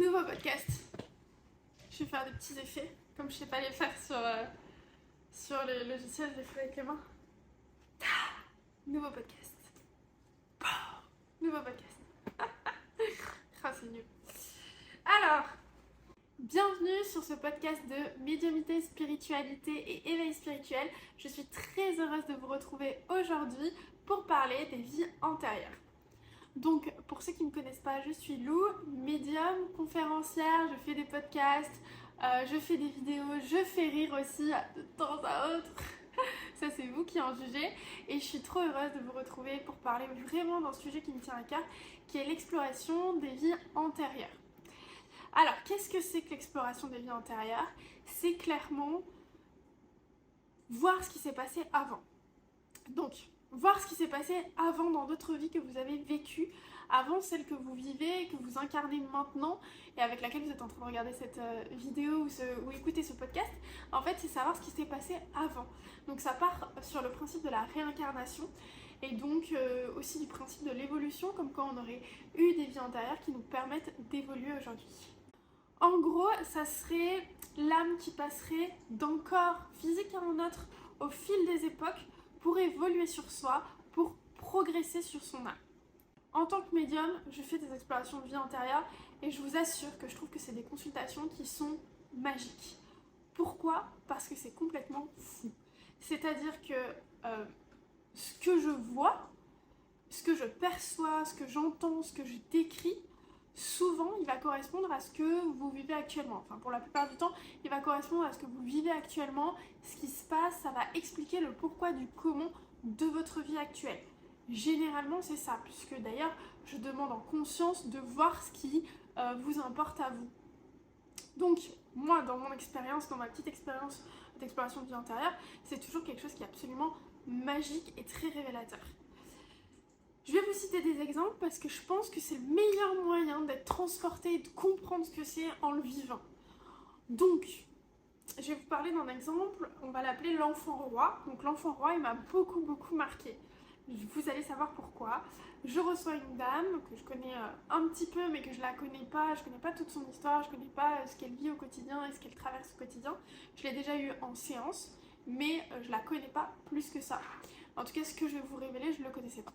Nouveau podcast. Je vais faire des petits effets, comme je sais pas les faire sur le logiciel, je les ferai avec les mains. Nouveau podcast. Nouveau podcast. Ah, c'est nul. Alors, bienvenue sur ce podcast de médiumnité, spiritualité et éveil spirituel. Je suis très heureuse de vous retrouver aujourd'hui pour parler des vies antérieures. Donc, pour ceux qui ne me connaissent pas, je suis Lou, médium, conférencière, je fais des podcasts, je fais des vidéos, je fais rire aussi de temps à autre. Ça, c'est vous qui en jugez. Et je suis trop heureuse de vous retrouver pour parler vraiment d'un sujet qui me tient à cœur, qui est l'exploration des vies antérieures. Alors, qu'est-ce que c'est que l'exploration des vies antérieures? C'est clairement voir ce qui s'est passé avant. Donc, voir ce qui s'est passé avant dans d'autres vies que vous avez vécues, avant celle que vous vivez, que vous incarnez maintenant et avec laquelle vous êtes en train de regarder cette vidéo ou écouter ce podcast. En fait, c'est savoir ce qui s'est passé avant. Donc ça part sur le principe de la réincarnation et donc aussi du principe de l'évolution, comme quand on aurait eu des vies antérieures qui nous permettent d'évoluer aujourd'hui. En gros, ça serait l'âme qui passerait d'un corps physique à un autre au fil des époques pour évoluer sur soi, pour progresser sur son âme. En tant que médium, je fais des explorations de vie antérieure et je vous assure que je trouve que c'est des consultations qui sont magiques. Pourquoi? Parce que c'est complètement fou. C'est-à-dire que ce que je vois, ce que je perçois, ce que j'entends, ce que je décris, souvent il va correspondre à ce que vous vivez actuellement. Enfin, pour la plupart du temps, il va correspondre à ce que vous vivez actuellement, ce qui se passe, ça va expliquer le pourquoi du comment de votre vie actuelle. Généralement, c'est ça, puisque d'ailleurs, je demande en conscience de voir ce qui vous importe à vous. Donc, moi, dans mon expérience, dans ma petite expérience d'exploration de vie antérieure, c'est toujours quelque chose qui est absolument magique et très révélateur. Je vais vous citer des exemples parce que je pense que c'est le meilleur moyen d'être transporté et de comprendre ce que c'est en le vivant. Donc, je vais vous parler d'un exemple, on va l'appeler l'enfant roi. Donc l'enfant roi, il m'a beaucoup marqué. Vous allez savoir pourquoi. Je reçois une dame que je connais un petit peu mais que je la connais pas, je connais pas toute son histoire, je connais pas ce qu'elle vit au quotidien et ce qu'elle traverse au quotidien. Je l'ai déjà eu en séance, mais je la connais pas plus que ça. En tout cas, ce que je vais vous révéler, je le connaissais pas.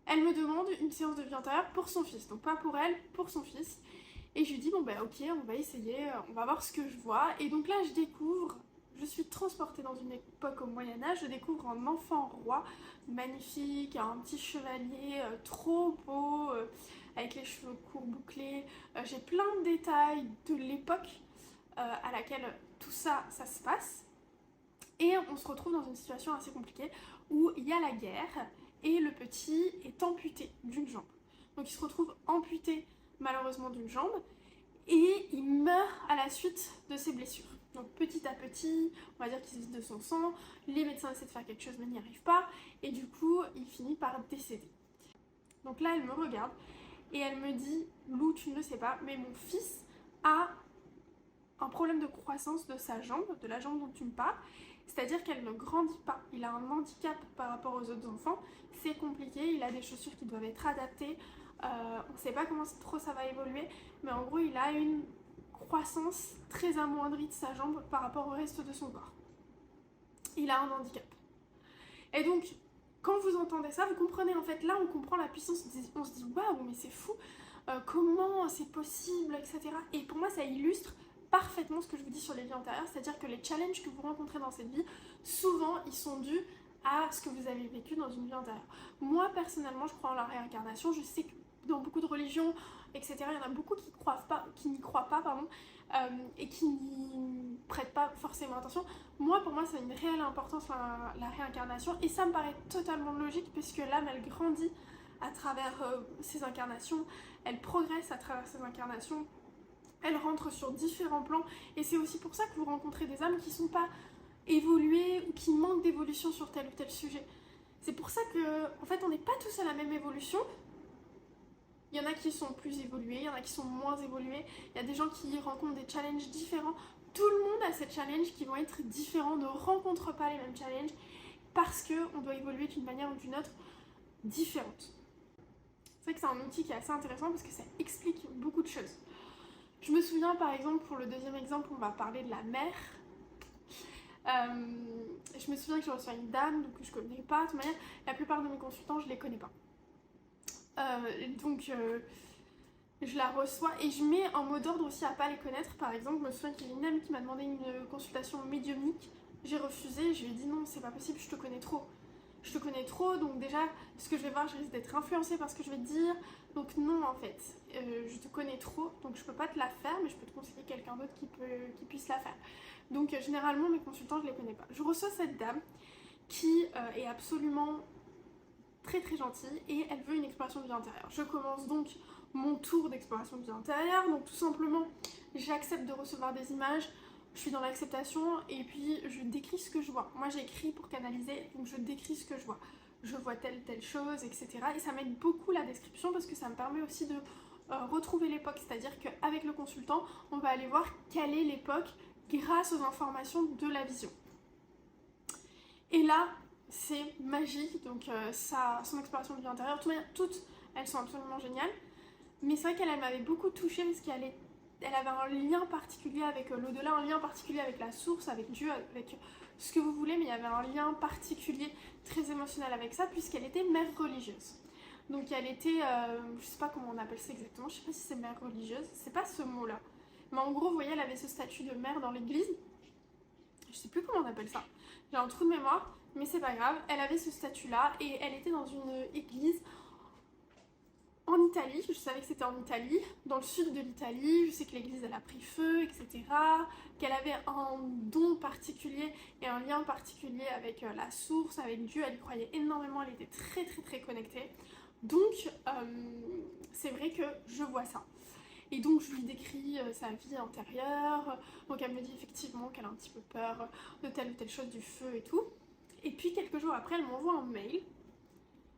Elle me demande une séance de vie antérieure pour son fils, donc pas pour elle, pour son fils. Et je lui dis, bon ben ok, on va essayer, on va voir ce que je vois. Et donc là, je découvre, je suis transportée dans une époque au Moyen-Âge, je découvre un enfant roi, magnifique, un petit chevalier trop beau, avec les cheveux courts bouclés. J'ai plein de détails de l'époque à laquelle tout ça se passe. Et on se retrouve dans une situation assez compliquée où il y a la guerre et le petit est amputé d'une jambe. Donc il se retrouve amputé malheureusement d'une jambe et il meurt à la suite de ses blessures. Donc petit à petit, on va dire qu'il se vide de son sang, les médecins essaient de faire quelque chose mais n'y arrivent pas et du coup il finit par décéder. Donc là elle me regarde et elle me dit, Lou, tu ne le sais pas, mais mon fils a un problème de croissance de sa jambe, de la jambe dont tu me parles, c'est-à-dire qu'elle ne grandit pas. Il a un handicap par rapport aux autres enfants, c'est compliqué, il a des chaussures qui doivent être adaptées, on ne sait pas comment trop ça va évoluer, mais en gros il a une croissance très amoindrie de sa jambe par rapport au reste de son corps. Il a un handicap. Et donc, quand vous entendez ça, vous comprenez en fait, là on comprend la puissance, on se dit waouh, mais c'est fou, comment c'est possible, etc. Et pour moi ça illustre parfaitement ce que je vous dis sur les vies antérieures, c'est-à-dire que les challenges que vous rencontrez dans cette vie, souvent ils sont dus à ce que vous avez vécu dans une vie antérieure. Moi personnellement je crois en la réincarnation, je sais que dans beaucoup de religions, etc., il y en a beaucoup qui n'y croient pas, et qui n'y prêtent pas forcément attention. Moi, pour moi, c'est une réelle importance la réincarnation, et ça me paraît totalement logique, puisque l'âme, elle grandit à travers ses incarnations, elle progresse à travers ses incarnations, elle rentre sur différents plans, et c'est aussi pour ça que vous rencontrez des âmes qui ne sont pas évoluées, ou qui manquent d'évolution sur tel ou tel sujet. C'est pour ça que, en fait, on n'est pas tous à la même évolution. Il y en a qui sont plus évolués, il y en a qui sont moins évolués, il y a des gens qui rencontrent des challenges différents. Tout le monde a ces challenges qui vont être différents, ne rencontre pas les mêmes challenges parce qu'on doit évoluer d'une manière ou d'une autre différente. vrai que c'est un outil qui est assez intéressant parce que ça explique beaucoup de choses. Je me souviens par exemple, pour le deuxième exemple, on va parler de la mer. Je me souviens que je reçois une dame donc, que je connais pas. De toute manière, la plupart de mes consultants, je les connais pas. Je la reçois et je mets en mot d'ordre aussi à pas les connaître. Par exemple, je me souviens qu'il y a une amie qui m'a demandé une consultation médiumnique. J'ai refusé, je lui ai dit non, c'est pas possible, je te connais trop. Je te connais trop, donc déjà, ce que je vais voir, je risque d'être influencée par ce que je vais te dire. Donc non, en fait, je te connais trop, donc je peux pas te la faire, mais je peux te conseiller quelqu'un d'autre qui puisse la faire. Donc généralement, mes consultants, je les connais pas. Je reçois cette dame qui est absolument très très gentille et elle veut une exploration de vie intérieure. Je commence donc mon tour d'exploration de vie intérieure, donc tout simplement, j'accepte de recevoir des images. Je suis dans l'acceptation et puis je décris ce que je vois. Moi j'écris pour canaliser, donc je décris ce que je vois. Je vois telle chose, etc. Et ça m'aide beaucoup la description parce que ça me permet aussi de retrouver l'époque. C'est-à-dire qu'avec le consultant, on va aller voir quelle est l'époque grâce aux informations de la vision. Et là, c'est magique. Donc son exploration de vie intérieure, toutes, elles sont absolument géniales. Mais c'est vrai qu'elle m'avait beaucoup touchée parce elle avait un lien particulier avec l'au-delà, un lien particulier avec la source, avec Dieu, avec ce que vous voulez, mais il y avait un lien particulier très émotionnel avec ça, puisqu'elle était mère religieuse. Donc elle était, je sais pas comment on appelle ça exactement, je sais pas si c'est mère religieuse, c'est pas ce mot-là. Mais en gros, vous voyez, elle avait ce statut de mère dans l'église, je sais plus comment on appelle ça, j'ai un trou de mémoire, mais c'est pas grave, elle avait ce statut-là, et elle était dans une église en Italie, je savais que c'était en Italie, dans le sud de l'Italie, je sais que l'église elle a pris feu, etc. Qu'elle avait un don particulier et un lien particulier avec la source, avec Dieu, elle y croyait énormément, elle était très très très connectée. Donc c'est vrai que je vois ça. Et donc je lui décris sa vie intérieure, donc elle me dit effectivement qu'elle a un petit peu peur de telle ou telle chose, du feu et tout. Et puis quelques jours après, elle m'envoie un mail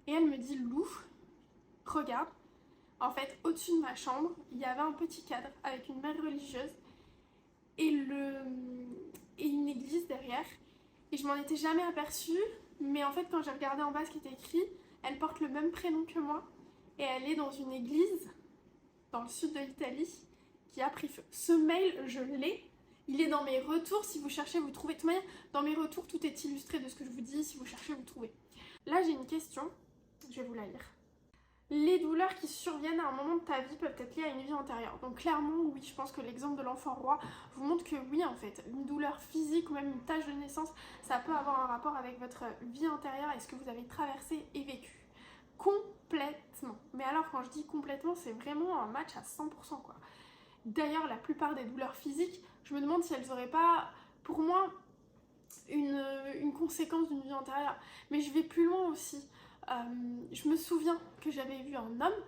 et elle me dit Lou, regarde, en fait, au-dessus de ma chambre, il y avait un petit cadre avec une mère religieuse et une église derrière. Et je m'en étais jamais aperçue, mais en fait, quand j'ai regardé en bas ce qui était écrit, elle porte le même prénom que moi et elle est dans une église dans le sud de l'Italie qui a pris feu. Ce mail, je l'ai. Il est dans mes retours, si vous cherchez, vous trouvez. De toute manière, dans mes retours, tout est illustré de ce que je vous dis, si vous cherchez, vous trouvez. Là, j'ai une question, je vais vous la lire. Les douleurs qui surviennent à un moment de ta vie peuvent être liées à une vie antérieure. Donc clairement, oui, je pense que l'exemple de l'enfant roi vous montre que oui, en fait, une douleur physique ou même une tache de naissance, ça peut avoir un rapport avec votre vie antérieure et ce que vous avez traversé et vécu. Complètement. Mais alors, quand je dis complètement, c'est vraiment un match à 100%, quoi. D'ailleurs, la plupart des douleurs physiques, je me demande si elles n'auraient pas, pour moi, une conséquence d'une vie antérieure. Mais je vais plus loin aussi. Je me souviens que j'avais vu un homme,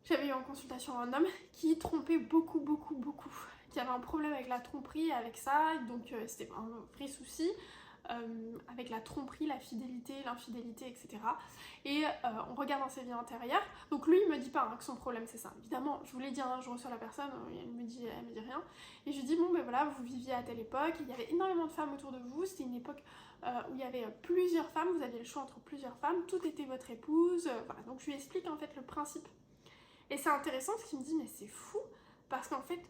j'avais eu en consultation un homme qui trompait beaucoup, qui avait un problème avec la tromperie et avec ça, donc c'était un vrai souci, avec la tromperie, la fidélité, l'infidélité, etc. Et on regarde dans ses vies antérieures, donc lui il me dit pas hein, que son problème c'est ça, évidemment, je vous l'ai dit, hein, je reçois la personne, elle me dit rien, et je lui dis bon ben voilà, vous viviez à telle époque, il y avait énormément de femmes autour de vous, c'était une époque où il y avait plusieurs femmes, vous aviez le choix entre plusieurs femmes, tout était votre épouse, voilà, donc je lui explique en fait le principe. Et c'est intéressant parce qu'il me dit mais c'est fou, parce qu'en fait,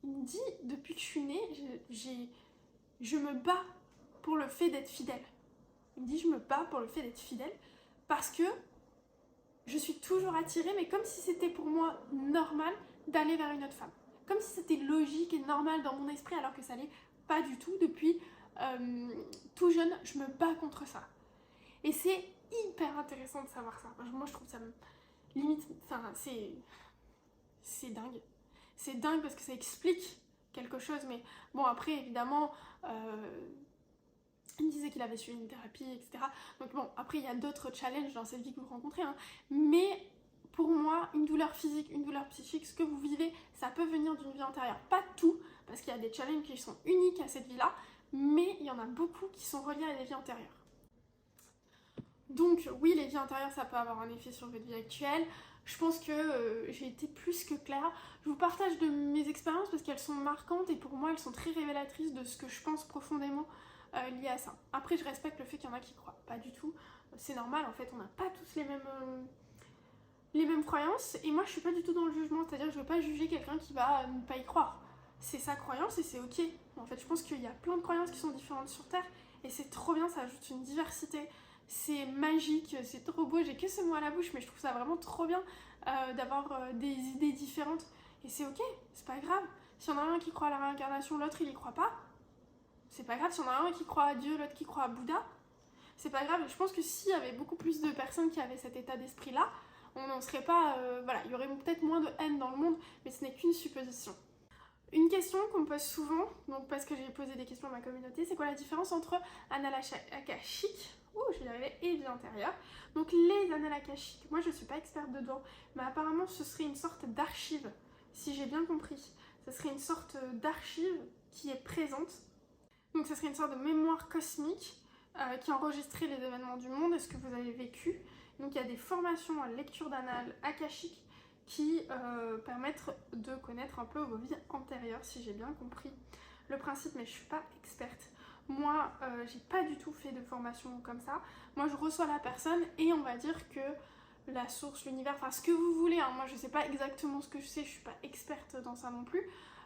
il me dit depuis que je suis née, je me bats pour le fait d'être fidèle. Il me dit je me bats pour le fait d'être fidèle parce que je suis toujours attirée, mais comme si c'était pour moi normal d'aller vers une autre femme. Comme si c'était logique et normal dans mon esprit alors que ça l'est pas du tout. Depuis tout jeune, je me bats contre ça. Et c'est hyper intéressant de savoir ça. Moi je trouve ça limite, enfin c'est dingue. C'est dingue parce que ça explique quelque chose, mais bon après évidemment il me disait qu'il avait suivi une thérapie, etc. Donc bon, après il y a d'autres challenges dans cette vie que vous rencontrez, hein. Mais pour moi, une douleur physique, une douleur psychique, ce que vous vivez, ça peut venir d'une vie antérieure. Pas tout, parce qu'il y a des challenges qui sont uniques à cette vie-là, mais il y en a beaucoup qui sont reliés à des vies antérieures. Donc oui, les vies antérieures, ça peut avoir un effet sur votre vie actuelle. Je pense que j'ai été plus que claire. Je vous partage de mes expériences parce qu'elles sont marquantes et pour moi, elles sont très révélatrices de ce que je pense profondément lié à ça. Après, je respecte le fait qu'il y en a qui croient pas du tout. C'est normal, en fait, on n'a pas tous les mêmes croyances et moi je suis pas du tout dans le jugement, c'est-à-dire que je veux pas juger quelqu'un qui va ne pas y croire. C'est sa croyance et c'est ok. En fait, je pense qu'il y a plein de croyances qui sont différentes sur Terre et c'est trop bien, ça ajoute une diversité. C'est magique, c'est trop beau, j'ai que ce mot à la bouche, mais je trouve ça vraiment trop bien d'avoir des idées différentes. Et c'est ok, c'est pas grave. Si y en a un qui croit à la réincarnation, l'autre il y croit pas, c'est pas grave. Si y en a un qui croit à Dieu, l'autre qui croit à Bouddha, c'est pas grave. Je pense que s'il y avait beaucoup plus de personnes qui avaient cet état d'esprit-là, on n'en serait pas... voilà, il y aurait peut-être moins de haine dans le monde, mais ce n'est qu'une supposition. Une question qu'on me pose souvent, donc parce que j'ai posé des questions à ma communauté, c'est quoi la différence entre annales akashiques, je vais y arriver, et vie antérieure. Donc les annales akashiques, moi je suis pas experte dedans, mais apparemment ce serait une sorte d'archive, si j'ai bien compris. Ce serait une sorte d'archive qui est présente. Donc ce serait une sorte de mémoire cosmique qui enregistrait les événements du monde et ce que vous avez vécu. Donc il y a des formations en lecture d'annales akashiques qui permettent de connaître un peu vos vies antérieures, si j'ai bien compris le principe, mais je suis pas experte. Moi, j'ai pas du tout fait de formation comme ça. Moi, je reçois la personne et on va dire que la source, l'univers, enfin ce que vous voulez, hein. Moi je sais pas exactement ce que je sais, je suis pas experte dans ça non plus.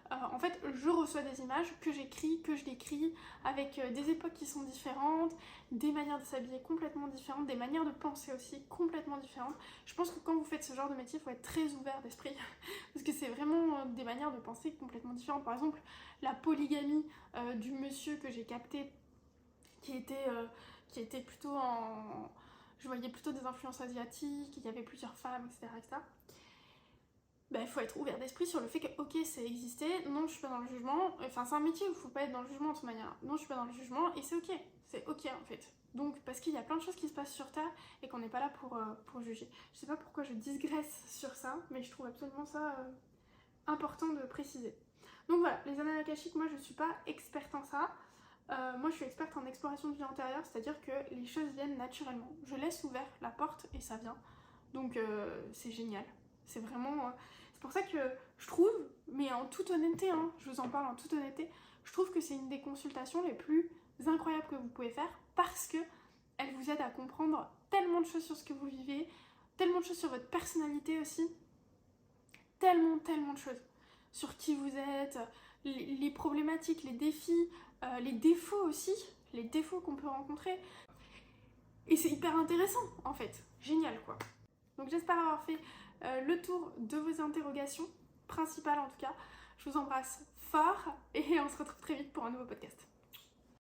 En fait, je reçois des images que j'écris, que je décris, avec des époques qui sont différentes, des manières de s'habiller complètement différentes, des manières de penser aussi complètement différentes. Je pense que quand vous faites ce genre de métier, il faut être très ouvert d'esprit, parce que c'est vraiment des manières de penser complètement différentes. Par exemple, la polygamie du monsieur que j'ai capté, qui était plutôt en... Je voyais plutôt des influences asiatiques, il y avait plusieurs femmes, etc. etc. Il faut être ouvert d'esprit sur le fait que ok c'est existé, non je suis pas dans le jugement, enfin c'est un métier où il faut pas être dans le jugement de toute manière, non je suis pas dans le jugement et c'est ok en fait. Donc parce qu'il y a plein de choses qui se passent sur Terre et qu'on n'est pas là pour juger. Je sais pas pourquoi je digresse sur ça, mais je trouve absolument ça important de préciser. Donc voilà, les annales akashiques, moi je suis pas experte en ça. Moi je suis experte en exploration de vie antérieure, c'est-à-dire que les choses viennent naturellement. Je laisse ouvert la porte et ça vient. Donc c'est génial. C'est vraiment... c'est pour ça que je trouve, mais en toute honnêteté, hein, je vous en parle en toute honnêteté, je trouve que c'est une des consultations les plus incroyables que vous pouvez faire parce que elle vous aide à comprendre tellement de choses sur ce que vous vivez, tellement de choses sur votre personnalité aussi, tellement de choses sur qui vous êtes, les problématiques, les défis, les défauts aussi, les défauts qu'on peut rencontrer. Et c'est hyper intéressant en fait, génial quoi. Donc j'espère avoir fait le tour de vos interrogations, principales en tout cas. Je vous embrasse fort et on se retrouve très vite pour un nouveau podcast.